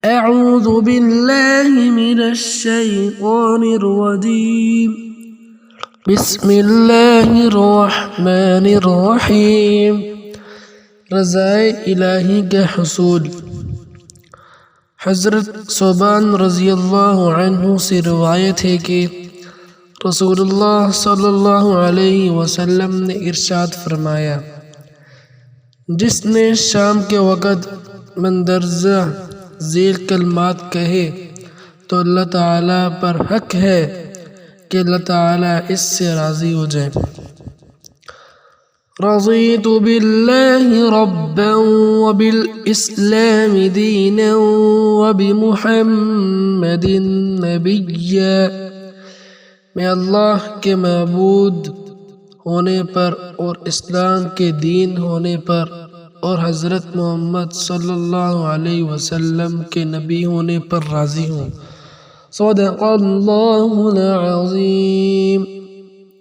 أعوذ بالله من الشيطان الرجيم بسم الله الرحمن الرحیم رضائے الہی کے حصول۔ حضرت ثوبان رضی اللہ عنہ سے روایت ہے کہ رسول اللہ صلی اللہ علیہ وسلم نے ارشاد فرمایا، جس نے شام کے وقت مندرجہ ذیل کلمات کہے تو اللہ تعالیٰ پر حق ہے کہ اللہ تعالیٰ اس سے راضی ہو جائے۔ رضیت باللہ ربا وبالاسلام دینا وبمحمد نبیا، میں اللہ کے معبود ہونے پر اور اسلام کے دین ہونے پر اور حضرت محمد صلی اللہ علیہ وسلم کے نبی ہونے پر راضی ہوں۔ صدق اللہ العظیم۔